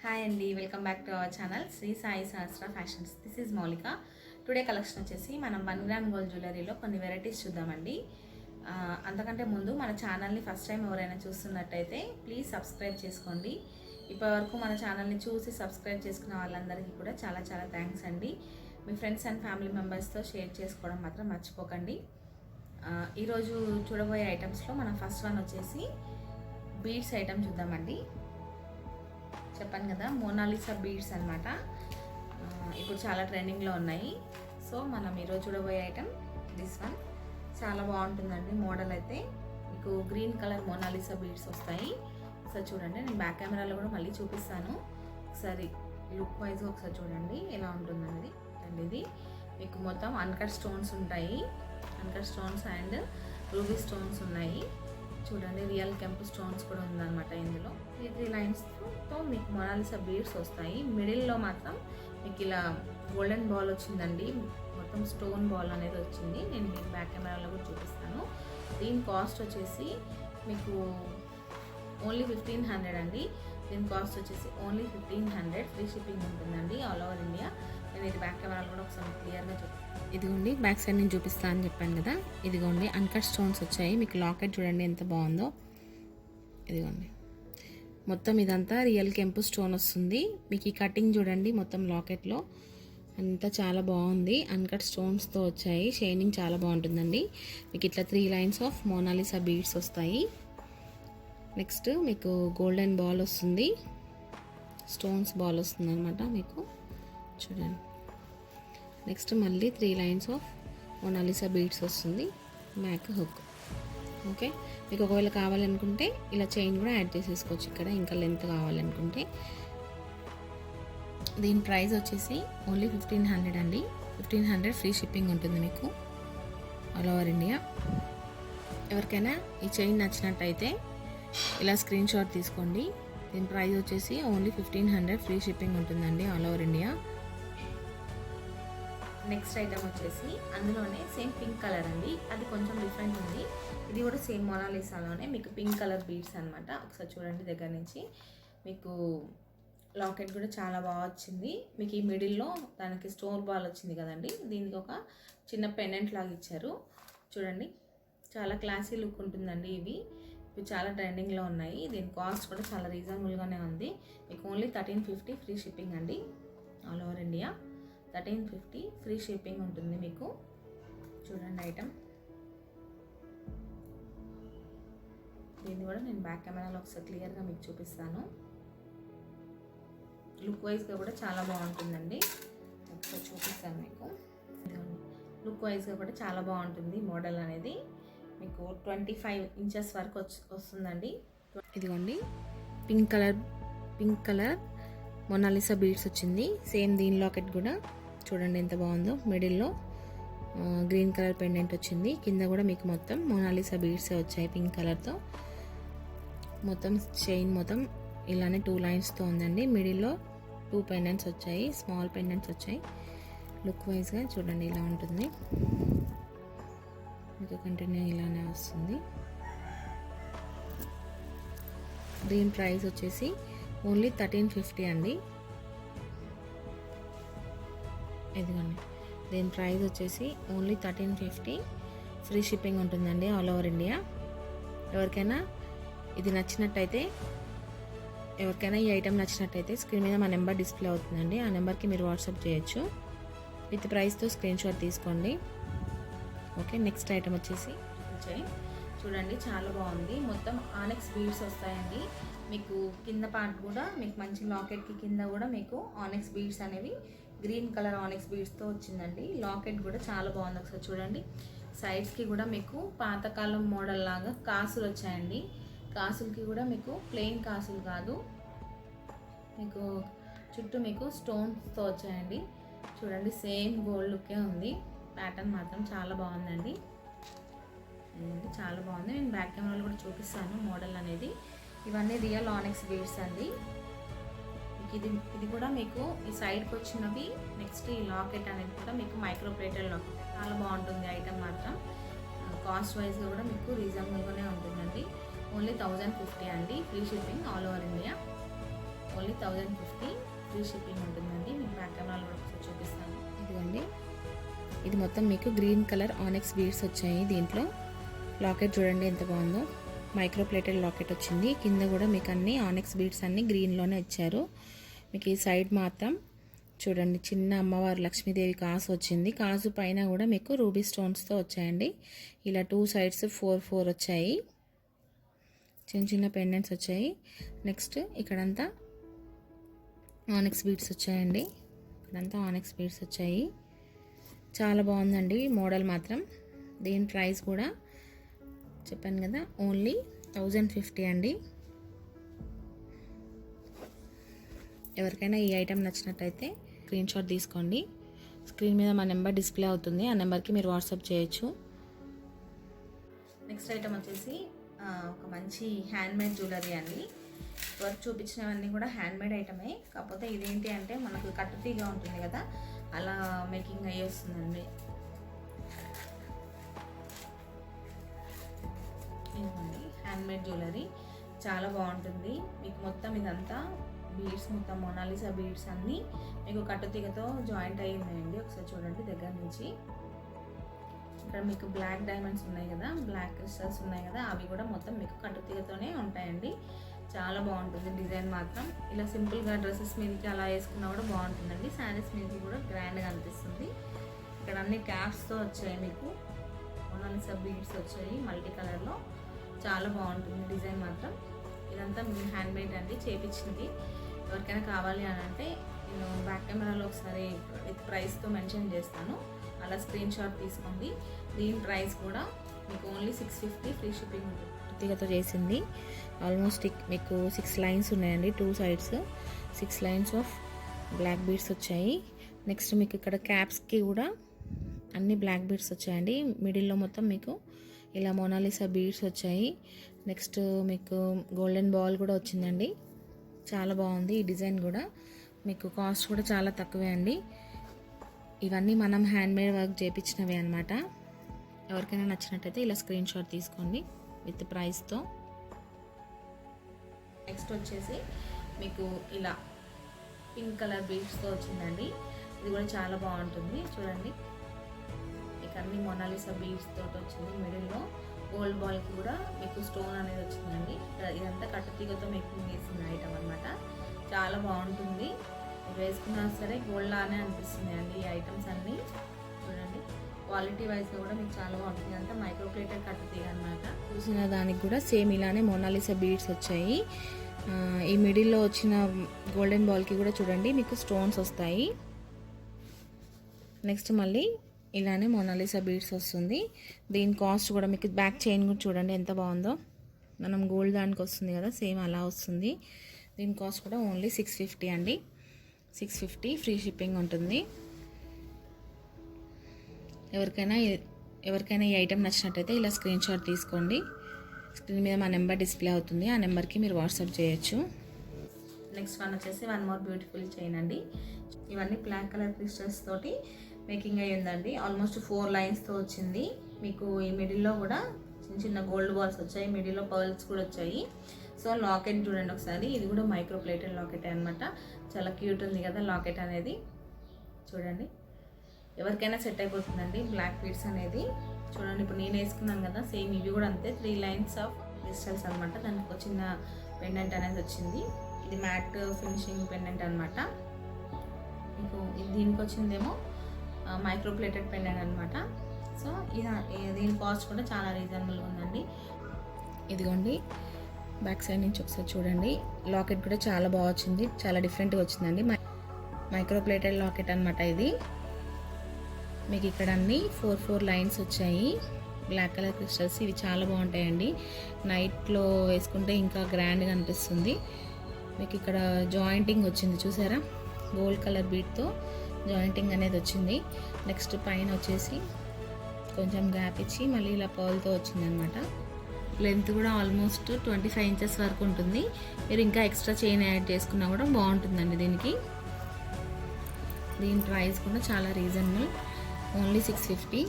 Hi అండి, welcome back to our channel Shri Sai Sahasra fashions. This is Maulika. Today collection వచ్చేసి మనం 1 gram gold జ్యువెలరీలో కొన్ని varieties చూద్దామండి. అంతకంటే ముందు మన ఛానల్ని ఫస్ట్ టైం ఎవరైనా చూస్తున్నట్టయితే ప్లీజ్ సబ్స్క్రైబ్ చేసుకోండి. ఇప్పటివరకు మన ఛానల్ని చూసి సబ్స్క్రైబ్ చేసుకున్న వాళ్ళందరికీ కూడా చాలా చాలా థ్యాంక్స్ అండి. మీ ఫ్రెండ్స్ అండ్ ఫ్యామిలీ మెంబర్స్తో షేర్ చేసుకోవడం మాత్రం మర్చిపోకండి. ఈరోజు చూడబోయే ఐటమ్స్లో మనం ఫస్ట్ వన్ వచ్చేసి బీడ్స్ ఐటమ్ చూద్దామండి. చెప్పాను కదా, మోనాలిసా బీడ్స్ అనమాట. ఇప్పుడు చాలా ట్రెండింగ్లో ఉన్నాయి. సో మనం ఈరోజు చూడబోయే ఐటమ్ దిస్ వన్. చాలా బాగుంటుందండి. మోడల్ అయితే మీకు గ్రీన్ కలర్ మోనాలిసా బీడ్స్ వస్తాయి. ఒకసారి చూడండి, నేను బ్యాక్ కెమెరాలో కూడా మళ్ళీ చూపిస్తాను. ఒకసారి లుక్ వైజ్గా ఒకసారి చూడండి ఎలా ఉంటుందండి. అండ్ ఇది మీకు మొత్తం అన్కట్ స్టోన్స్ ఉంటాయి. Uncut stones and ruby stones ఉన్నాయి. చూడండి, రియల్ కెంపు స్టోన్స్ కూడా ఉందన్నమాట. ఇందులో 3 లైన్స్తో మీకు మొనాలిసా బీడ్స్ వస్తాయి. మిడిల్లో మాత్రం మీకు ఇలా గోల్డెన్ బాల్ వచ్చిందండి. మొత్తం స్టోన్ బాల్ అనేది వచ్చింది. నేను మీకు బ్యాక్ కెమెరాలో కూడా చూపిస్తాను. దీని కాస్ట్ వచ్చేసి మీకు ఓన్లీ 1500 అండి. దీని కాస్ట్ వచ్చేసి ఓన్లీ 1500. ఫ్రీ షిప్పింగ్ ఉంటుందండి ఆల్ ఓవర్ ఇండియా. నేను ఇది బ్యాక్ కెమెరాలో కూడా ఒకసారి క్లియర్గా చూపిస్తాను. ఇదిగోండి, బ్యాక్ సైడ్ నేను చూపిస్తాను అని చెప్పాను కదా. ఇదిగోండి అన్కట్ స్టోన్స్ వచ్చాయి. మీకు లాకెట్ చూడండి ఎంత బాగుందో. ఇదిగోండి మొత్తం ఇదంతా రియల్ కెంపు స్టోన్ వస్తుంది. మీకు ఈ కటింగ్ చూడండి మొత్తం లాకెట్లో అంతా చాలా బాగుంది. అన్కట్ స్టోన్స్తో వచ్చాయి. షైనింగ్ చాలా బాగుంటుందండి. మీకు ఇట్లా 3 లైన్స్ ఆఫ్ మోనాలిసా బీడ్స్ వస్తాయి. నెక్స్ట్ మీకు గోల్డెన్ బాల్ వస్తుంది, స్టోన్స్ బాల్ వస్తుంది అనమాట. మీకు చూడండి, నెక్స్ట్ మళ్ళీ 3 లైన్స్ ఆఫ్ మోనాలిసా బీడ్స్ వస్తుంది. Back hook. ఓకే, మీకు ఒకవేళ కావాలనుకుంటే ఇలా చైన్ కూడా యాడ్ చేసేసుకోవచ్చు ఇక్కడ, ఇంకా లెంత్ కావాలనుకుంటే. దీని ప్రైస్ వచ్చేసి ఓన్లీ 1500 అండి. 1500 ఫ్రీ షిప్పింగ్ ఉంటుంది మీకు ఆల్ ఓవర్ ఇండియా. ఎవరికైనా ఈ చైన్ నచ్చినట్టయితే ఇలా స్క్రీన్ షాట్ తీసుకోండి. దీని ప్రైస్ వచ్చేసి ఓన్లీ 1500 ఫ్రీ షిప్పింగ్ ఉంటుందండి all over India. Next item వచ్చేసి అందులోనే సేమ్ పింక్ కలర్ అండి. అది కొంచెం డిఫరెంట్ ఉంది. ఇది కూడా సేమ్ మోనాలిసాలోనే మీకు పింక్ కలర్ బీడ్స్ అనమాట. ఒకసారి చూడండి దగ్గర నుంచి. మీకు లాకెట్ కూడా చాలా బాగా వచ్చింది. మీకు ఈ మిడిల్లో దానికి స్టోన్ బాల్ వచ్చింది కదండి. దీనికి ఒక చిన్న పెండెంట్ లాగా ఇచ్చారు. చూడండి, చాలా క్లాసీ లుక్ ఉంటుందండి. ఇవి చాలా ట్రెండింగ్లో ఉన్నాయి. దీని కాస్ట్ కూడా చాలా రీజనబుల్గానే ఉంది. మీకు ఓన్లీ 1350 ఫ్రీ షిప్పింగ్ అండి all over India. 1350 free shipping ఉంటుంది మీకు. చూడండి ఐటమ్. దీన్ని కూడా నేను బ్యాక్ కెమెరాలో ఒకసారి క్లియర్గా మీకు చూపిస్తాను. లుక్ వైజ్గా కూడా చాలా బాగుంటుందండి. ఒకసారి చూపిస్తాను మీకు. లుక్ వైజ్గా కూడా చాలా బాగుంటుంది మోడల్ అనేది. మీకు 25 ఇంచెస్ వరకు వస్తుందండి. ఇదిగోండి పింక్ కలర్ మోనాలిసా బీడ్స్ వచ్చింది. సేమ్ దీని లాకెట్ కూడా చూడండి ఎంత బాగుందో. మిడిల్లో గ్రీన్ కలర్ పెండెంట్ వచ్చింది. కింద కూడా మీకు మొత్తం మోనాలిసా బీడ్స్ వచ్చాయి పింక్ కలర్తో. మొత్తం చైన్ మొత్తం ఇలానే 2 లైన్స్తో ఉందండి. మిడిల్లో 2 పెండెంట్స్ వచ్చాయి, స్మాల్ పెండెంట్స్ వచ్చాయి. లుక్ వైజ్గా చూడండి ఇలా ఉంటుంది. మీకు కంటిన్యూ ఇలానే వస్తుంది. దీని ప్రైస్ వచ్చేసి ఓన్లీ 1350 అండి. ఇదిగోండి, దీని ప్రైస్ వచ్చేసి ఓన్లీ 1350 ఫ్రీ షిప్పింగ్ ఉంటుందండి ఆల్ ఓవర్ ఇండియా. ఎవరికైనా ఇది నచ్చినట్టయితే, ఎవరికైనా ఈ ఐటెం నచ్చినట్టయితే స్క్రీన్ మీద మా నెంబర్ డిస్ప్లే అవుతుందండి. ఆ నెంబర్కి మీరు వాట్సాప్ చేయొచ్చు. విత్ ప్రైస్తో స్క్రీన్ షాట్ తీసుకోండి. ఓకే, నెక్స్ట్ ఐటమ్ వచ్చేసి చూడండి చాలా బాగుంది. మొత్తం ఆనెక్స్ బీడ్స్ వస్తాయండి. మీకు కింద పార్ట్ కూడా మీకు మంచి లాకెట్కి కింద కూడా మీకు ఆనెక్స్ బీడ్స్ అనేవి గ్రీన్ కలర్ ఆనెక్స్ బీడ్స్తో వచ్చిందండి. లాకెట్ కూడా చాలా బాగుంది. ఒకసారి చూడండి, సైడ్స్కి కూడా మీకు పాతకాలం మోడల్ లాగా కాసులు వచ్చాయండి. కాసులకి కూడా మీకు ప్లెయిన్ కాసులు కాదు, మీకు చుట్టూ మీకు స్టోన్స్తో వచ్చాయండి. చూడండి, సేమ్ గోల్డ్ లుక్కే ఉంది. ప్యాటర్న్ మాత్రం చాలా బాగుందండి. చాలా బాగుంది. నేను బ్యాక్ కెమెరాలో కూడా చూపిస్తాను మోడల్ అనేది. ఇవన్నీ రియల్ ఆనెక్స్ బీడ్స్ అండి. ఇది కూడా మీకు ఈ సైడ్కి వచ్చినవి. నెక్స్ట్ ఈ లాకెట్ అనేది కూడా మీకు మైక్రో ప్లేటెడ్ లాకెట్. చాలా బాగుంటుంది ఐటమ్ మాత్రం. కాస్ట్ వైజ్గా కూడా మీకు రీజనబుల్గానే ఉంటుందండి. ఓన్లీ 1050 అండి. Free shipping all over India. Only 1050 free shipping ఉంటుందండి. మీకు బ్యాక్ కెమెరాలో కూడా ఒకసారి చూపిస్తాను. ఇదిగోండి, ఇది మొత్తం మీకు గ్రీన్ కలర్ ఆనెక్స్ బీడ్స్ వచ్చాయి. దీంట్లో లాకెట్ చూడండి ఎంత బాగుందో, మైక్రో ప్లేటెడ్ లాకెట్ వచ్చింది. కింద కూడా మీకు అన్ని ఆనెక్స్ బీడ్స్ అన్ని గ్రీన్లోనే ఇచ్చారు. మీకు ఈ సైడ్ మాత్రం చూడండి చిన్న అమ్మవారు లక్ష్మీదేవి కాసు వచ్చింది. కాసు పైన కూడా మీకు రూబీ స్టోన్స్తో వచ్చాయండి. ఇలా 2 సైడ్స్ 4 వచ్చాయి. చిన్న చిన్న పెండెంట్స్ వచ్చాయి. నెక్స్ట్ ఇక్కడంతా ఆనెక్స్ బీడ్స్ వచ్చాయండి. ఇక్కడంతా ఆనెక్స్ బీడ్స్ వచ్చాయి. చాలా బాగుందండి మోడల్ మాత్రం. దీని ప్రైస్ కూడా చెప్పాను కదా, ఓన్లీ 1050 అండి. ఎవరికైనా ఈ ఐటెం నచ్చినట్టయితే స్క్రీన్ షాట్ తీసుకోండి. స్క్రీన్ మీద మా నెంబర్ డిస్ప్లే అవుతుంది. ఆ నెంబర్కి మీరు వాట్సాప్ చేయొచ్చు. నెక్స్ట్ ఐటెం వచ్చేసి ఒక మంచి హ్యాండ్మేడ్ జ్యువెలరీ అండి. వర్క్ చూపించినవన్నీ కూడా హ్యాండ్మేడ్ ఐటమే. కాకపోతే ఇదేంటి అంటే మనకు కట్టుతీగా ఉంటుంది కదా, అలా మేకింగ్ అయ్యి వస్తుందండి. ఇదిగోండి హ్యాండ్మేడ్ జ్యువెలరీ చాలా బాగుంటుంది. మీకు మొత్తం ఇదంతా బీడ్స్, మొత్తం మొనాలిసా బీడ్స్ అన్నీ మీకు కట్టుతీగతో జాయింట్ అయ్యి ఉన్నాయండి. ఒకసారి చూడండి దగ్గర నుంచి. ఇక్కడ మీకు బ్లాక్ డైమండ్స్ ఉన్నాయి కదా, బ్లాక్ క్రిస్టల్స్ ఉన్నాయి కదా, అవి కూడా మొత్తం మీకు కట్టుతీగతోనే ఉంటాయండి. చాలా బాగుంటుంది డిజైన్ మాత్రం. ఇలా సింపుల్గా డ్రెస్సెస్ మీదకి అలా వేసుకున్నా కూడా బాగుంటుందండి. శారీస్ మీదకి కూడా గ్రాండ్గా అనిపిస్తుంది. ఇక్కడ అన్ని క్యాప్స్తో వచ్చాయి. మీకు మొనాలిసా బీడ్స్ వచ్చాయి మల్టీ కలర్లో. చాలా బాగుంటుంది డిజైన్ మాత్రం. ఇదంతా హ్యాండ్మేడ్ అండి, చేపించినది. ఎవరికైనా కావాలి అని అంటే నేను బ్యాక్ కెమెరాలో ఒకసారి విత్ ప్రైస్తో మెన్షన్ చేస్తాను, అలా స్క్రీన్ షాట్ తీసుకోండి. దీని ప్రైస్ కూడా మీకు ఓన్లీ 650 ఫ్రీ షిప్పింగ్ ఉంటుంది. కట్టుతీగతో చేసింది. ఆల్మోస్ట్ మీకు 6 లైన్స్ ఉన్నాయండి, 2 sides 6 lines of black beads వచ్చాయి. నెక్స్ట్ మీకు ఇక్కడ క్యాప్స్కి కూడా అన్ని బ్లాక్ బీడ్స్ వచ్చాయండి. మిడిల్లో మొత్తం మీకు ఇలా మొనాలిసా బీడ్స్ వచ్చాయి. నెక్స్ట్ మీకు గోల్డెన్ బాల్ కూడా వచ్చిందండి. చాలా బాగుంది ఈ డిజైన్ కూడా. మీకు కాస్ట్ కూడా చాలా తక్కువే అండి. ఇవన్నీ మనం హ్యాండ్మేడ్ వర్క్ చేయించినవే అనమాట. ఎవరికైనా నచ్చినట్టయితే ఇలా స్క్రీన్ షాట్ తీసుకోండి విత్ ప్రైస్తో. నెక్స్ట్ వచ్చేసి మీకు ఇలా పింక్ కలర్ బీడ్స్తో వచ్చిందండి. ఇది కూడా చాలా బాగుంటుంది. చూడండి మీకు అన్ని మొనాలిసా బీడ్స్ తోటి వచ్చింది. మిడిల్లో గోల్డ్ బాల్కి కూడా మీకు స్టోన్ అనేది వచ్చిందండి. ఇదంతా కట్టుతీగతో మేకింగ్ చేసిన ఐటమ్ అనమాట. చాలా బాగుంటుంది. వేసుకున్నా సరే గోల్డ్ లానే అనిపిస్తుంది అండి ఈ ఐటమ్స్ అన్నీ. చూడండి క్వాలిటీ వైజ్గా కూడా మీకు చాలా బాగుంటుంది. అంతా మైక్రో ప్లేటెడ్ కట్టుతీగ అనమాట. చూసిన దానికి కూడా సేమ్ ఇలానే మొనాలిసా బీడ్స్ వచ్చాయి. ఈ మిడిల్లో వచ్చిన గోల్డెన్ బాల్కి కూడా చూడండి మీకు స్టోన్స్ వస్తాయి. నెక్స్ట్ మళ్ళీ ఇలానే మొనాలిసా బీడ్స్ వస్తుంది. దీని కాస్ట్ కూడా మీకు బ్యాక్ చైన్ కూడా చూడండి ఎంత బాగుందో. మనం గోల్డ్ దానికి వస్తుంది కదా, సేమ్ అలా వస్తుంది. దీని కాస్ట్ కూడా ఓన్లీ 650 అండి. 650 ఫ్రీ షిప్పింగ్ ఉంటుంది. ఎవరికైనా ఈ ఐటెం నచ్చినట్టయితే ఇలా స్క్రీన్ షాట్ తీసుకోండి. స్క్రీన్ మీద మా నెంబర్ డిస్ప్లే అవుతుంది, ఆ నెంబర్కి మీరు వాట్సాప్ చేయొచ్చు. నెక్స్ట్ వన్ వచ్చేసి వన్ మోర్ బ్యూటిఫుల్ చైన్ అండి. ఇవన్నీ బ్లాక్ కలర్ క్రిస్టల్స్ తోటి మేకింగ్ అయ్యి ఉందండి. ఆల్మోస్ట్ 4 లైన్స్తో వచ్చింది. మీకు ఈ మిడిల్లో కూడా చిన్న చిన్న గోల్డ్ బాల్స్ వచ్చాయి. మిడిల్లో పర్ల్స్ కూడా వచ్చాయి. సో లాకెట్ చూడండి ఒకసారి. ఇది కూడా మైక్రో ప్లేటెడ్ లాకెట్ అనమాట. చాలా క్యూట్ ఉంది కదా లాకెట్ అనేది. చూడండి ఎవరికైనా సెట్ అయిపోతుందండి బ్లాక్ బీడ్స్ అనేది. చూడండి ఇప్పుడు నేను వేసుకున్నాను కదా, సేమ్ ఇవి కూడా అంతే 3 లైన్స్ ఆఫ్ క్రిస్టల్స్ అనమాట. దానికి ఒక చిన్న పెండెంట్ అనేది వచ్చింది. ఇది మ్యాట్ ఫినిషింగ్ పెండెంట్ అనమాట. మీకు దీనికి వచ్చిందేమో మైక్రో ప్లేటెడ్ పెండెంట్ అనమాట. సో దీని కాస్ట్ కూడా చాలా రీజనబుల్గా ఉందండి. ఇదిగోండి బ్యాక్ సైడ్ నుంచి ఒకసారి చూడండి. లాకెట్ కూడా చాలా బాగా వచ్చింది, చాలా డిఫరెంట్గా వచ్చిందండి. మైక్రో ప్లేటెడ్ లాకెట్ అనమాట ఇది. మీకు ఇక్కడ అన్ని 4 లైన్స్ వచ్చాయి. బ్లాక్ కలర్ క్రిస్టల్స్ ఇవి చాలా బాగుంటాయండి. నైట్లో వేసుకుంటే ఇంకా గ్రాండ్గా అనిపిస్తుంది. మీకు ఇక్కడ జాయింటింగ్ వచ్చింది చూసారా, గోల్డ్ కలర్ బీట్తో జాయింటింగ్ అనేది వచ్చింది. నెక్స్ట్ పైన వచ్చేసి కొంచెం గ్యాప్ ఇచ్చి మళ్ళీ ఇలా పర్ల్తో వచ్చింది అనమాట. లెంత్ కూడా ఆల్మోస్ట్ 25 ఇంచెస్ వరకు ఉంటుంది. మీరు ఇంకా ఎక్స్ట్రా చైన్ యాడ్ చేసుకున్నా కూడా బాగుంటుందండి దీనికి. దీని ప్రైస్ కూడా చాలా రీజనబుల్, ఓన్లీ 650.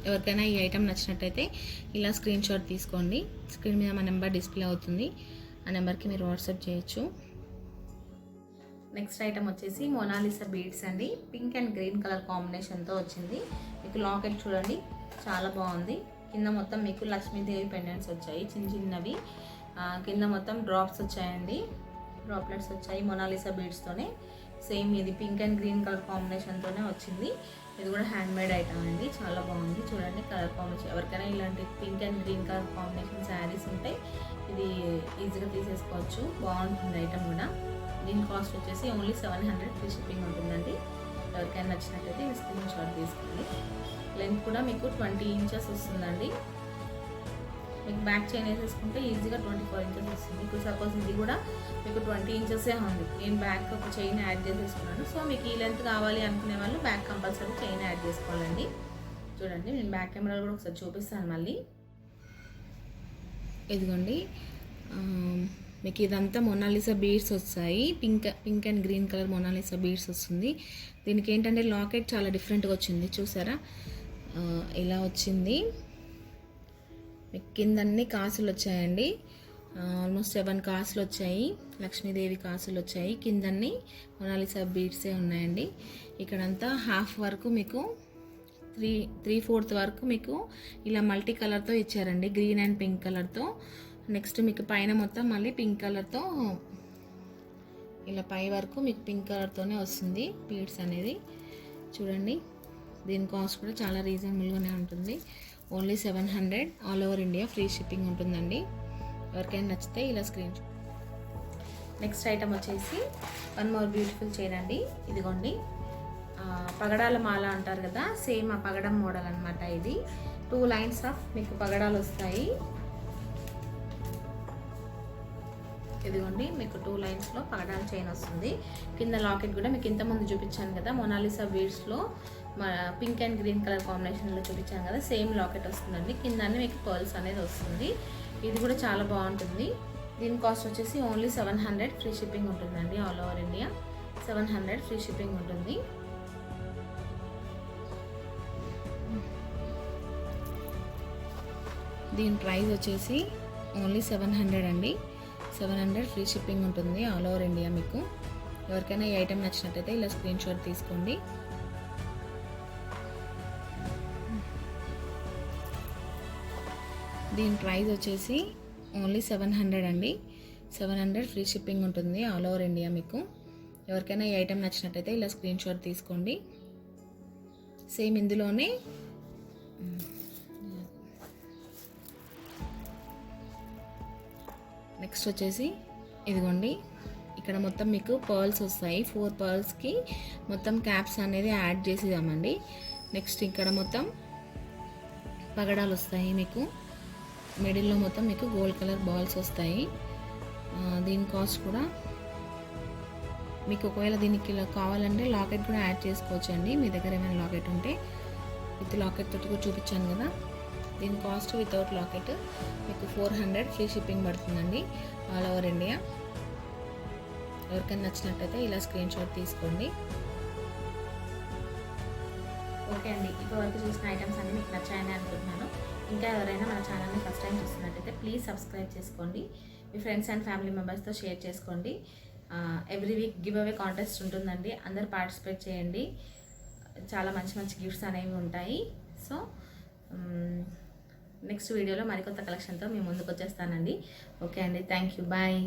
ఎవరికైనా ఈ ఐటెం నచ్చినట్టయితే ఇలా స్క్రీన్ షాట్ తీసుకోండి. స్క్రీన్ మీద మా నెంబర్ డిస్ప్లే అవుతుంది, ఆ నెంబర్కి మీరు వాట్సాప్ చేయొచ్చు. నెక్స్ట్ ఐటమ్ వచ్చేసి మొనాలిసా బీడ్స్ అండి. పింక్ అండ్ గ్రీన్ కలర్ కాంబినేషన్తో వచ్చింది. మీకు లాకెట్ చూడండి చాలా బాగుంది. కింద మొత్తం మీకు లక్ష్మీదేవి పెండెంట్స్ వచ్చాయి చిన్న చిన్నవి. కింద మొత్తం డ్రాప్స్ వచ్చాయండి, డ్రాప్లెట్స్ వచ్చాయి మొనాలిసా బీడ్స్తోనే. సేమ్ ఇది పింక్ అండ్ గ్రీన్ కలర్ కాంబినేషన్తోనే వచ్చింది. ఇది కూడా హ్యాండ్ మేడ్ ఐటమ్ అండి, చాలా బాగుంది. చూడండి కలర్ కాంబినేషన్, ఎవరికైనా ఇలాంటి pink and green colour combination saris ఉంటే ఇది ఈజీగా తీసేసుకోవచ్చు. బాగుంటుంది ఐటమ్ కూడా. దీని కాస్ట్ వచ్చేసి ఓన్లీ 700 ఫ్రీ షిప్పింగ్ ఉంటుందండి. ఎవరికైనా నచ్చినట్టయితే స్క్రీన్ షాట్ తీసుకోండి. లెంత్ కూడా మీకు 20 ఇంచెస్ వస్తుందండి. మీకు బ్యాక్ చైన్ వేసేసుకుంటే ఈజీగా 24 ఇంచెస్ వస్తుంది. ఇప్పుడు సపోజ్ ఇది కూడా మీకు 20 ఇంచెసే ఉంది. నేను బ్యాక్ ఒక చైన్ యాడ్ చేసేసుకున్నాను. సో మీకు ఈ లెంత్ కావాలి అనుకునే వాళ్ళు బ్యాక్ కంపల్సరీ చైన్ యాడ్ చేసుకోవాలండి. చూడండి నేను బ్యాక్ కెమెరా కూడా ఒకసారి చూపిస్తాను మళ్ళీ. ఇదిగోండి మీకు ఇదంతా మొనాలిసా బీడ్స్ వస్తాయి. Pink and green colour Mona Lisa beads వస్తుంది. దీనికి ఏంటంటే లాకెట్ చాలా డిఫరెంట్గా వచ్చింది, చూసారా ఇలా వచ్చింది. మీకు కిందన్నీ కాసులు వచ్చాయండి, ఆల్మోస్ట్ 7 కాసులు వచ్చాయి, లక్ష్మీదేవి కాసులు వచ్చాయి. కిందన్నీ మొనాలిసా బీడ్సే ఉన్నాయండి. ఇక్కడంతా హాఫ్ వరకు మీకు 3/4 వరకు మీకు ఇలా మల్టీ కలర్తో ఇచ్చారండి, గ్రీన్ అండ్ పింక్ కలర్తో. నెక్స్ట్ మీకు పైన మొత్తం మళ్ళీ పింక్ కలర్తో, ఇలా పై వరకు మీకు పింక్ కలర్తోనే వస్తుంది బీడ్స్ అనేది. చూడండి దీని కాస్ట్ కూడా చాలా రీజనబుల్గానే ఉంటుంది. Only 700, all over India free shipping ఉంటుందండి. ఎవరికైనా నచ్చితే ఇలా స్క్రీన్. నెక్స్ట్ ఐటమ్ వచ్చేసి వన్ మోర్ బ్యూటిఫుల్ చైన్ అండి. ఇదిగోండి పగడాల మాల అంటారు కదా, సేమ్ ఆ పగడం మోడల్ అనమాట. ఇది 2 లైన్స్ ఆఫ్ మీకు పగడాలు వస్తాయి. ఇదిగోండి మీకు 2 లైన్స్లో పగడాల చైన్ వస్తుంది. కింద లాకెట్ కూడా మీకు ఇంతకుముందు చూపించాను కదా మొనాలిసా బీడ్స్లో పింక్ అండ్ గ్రీన్ కలర్ కాంబినేషన్లో చూపించాను కదా, సేమ్ లాకెట్ వస్తుందండి. కింద మీకు పర్ల్స్ అనేది వస్తుంది. ఇది కూడా చాలా బాగుంటుంది. దీని కాస్ట్ వచ్చేసి ఓన్లీ 700 ఫ్రీ షిప్పింగ్ ఉంటుందండి. All over India 700 free shipping ఉంటుంది. దీని ప్రైస్ వచ్చేసి ఓన్లీ 700 అండి. 700 ఫ్రీ షిప్పింగ్ ఉంటుంది ఆల్ ఓవర్ ఇండియా. మీకు ఎవరికైనా ఈ ఐటెం నచ్చినట్టయితే ఇలా స్క్రీన్ షాట్ తీసుకోండి. దీని ప్రైస్ వచ్చేసి ఓన్లీ 700 అండి. 700 ఫ్రీ షిప్పింగ్ ఉంటుంది ఆల్ ఓవర్ ఇండియా. మీకు ఎవరికైనా ఈ ఐటెం నచ్చినట్టయితే ఇలా స్క్రీన్ షాట్ తీసుకోండి. సేమ్ ఇందులోనే నెక్స్ట్ వచ్చేసి ఇదిగోండి ఇక్కడ మొత్తం మీకు పర్ల్స్ వస్తాయి. 4 పర్ల్స్కి మొత్తం క్యాప్స్ అనేది యాడ్ చేసేదామండి. నెక్స్ట్ ఇక్కడ మొత్తం పగడాలు వస్తాయి. మీకు మిడిల్లో మొత్తం మీకు గోల్డ్ కలర్ బాల్స్ వస్తాయి. దీని కాస్ట్ కూడా మీకు ఒకవేళ దీనికి ఇలా కావాలంటే లాకెట్ కూడా యాడ్ చేసుకోవచ్చు అండి. మీ దగ్గర ఏమైనా లాకెట్ ఉంటే విత్ లాకెట్ తోటి కూడా చూపించాను కదా. దీని కాస్ట్ వితౌట్ లాకెట్ మీకు 400 ఫ్రీ షిప్పింగ్ పడుతుందండి ఆల్ ఓవర్ ఇండియా. ఎవరికైనా నచ్చినట్టయితే ఇలా స్క్రీన్ షాట్ తీసుకోండి. ఓకే అండి, ఇప్పటివరకు చూసిన ఐటమ్స్ అన్నీ మీకు నచ్చాయని అనుకుంటున్నాను. ఇంకా ఎవరైనా మన ఛానల్ని ఫస్ట్ టైం చూస్తున్నట్టయితే ప్లీజ్ సబ్స్క్రైబ్ చేసుకోండి. మీ ఫ్రెండ్స్ అండ్ ఫ్యామిలీ మెంబర్స్తో షేర్ చేసుకోండి. Every week give away contest ఉంటుందండి, అందరు పార్టిసిపేట్ చేయండి. చాలా మంచి మంచి గిఫ్ట్స్ అనేవి ఉంటాయి. సో నెక్స్ట్ వీడియోలో మరికొత్త కలెక్షన్తో మీ ముందుకు వచ్చేస్తానండి. ఓకే అండి, థ్యాంక్ యూ, బాయ్.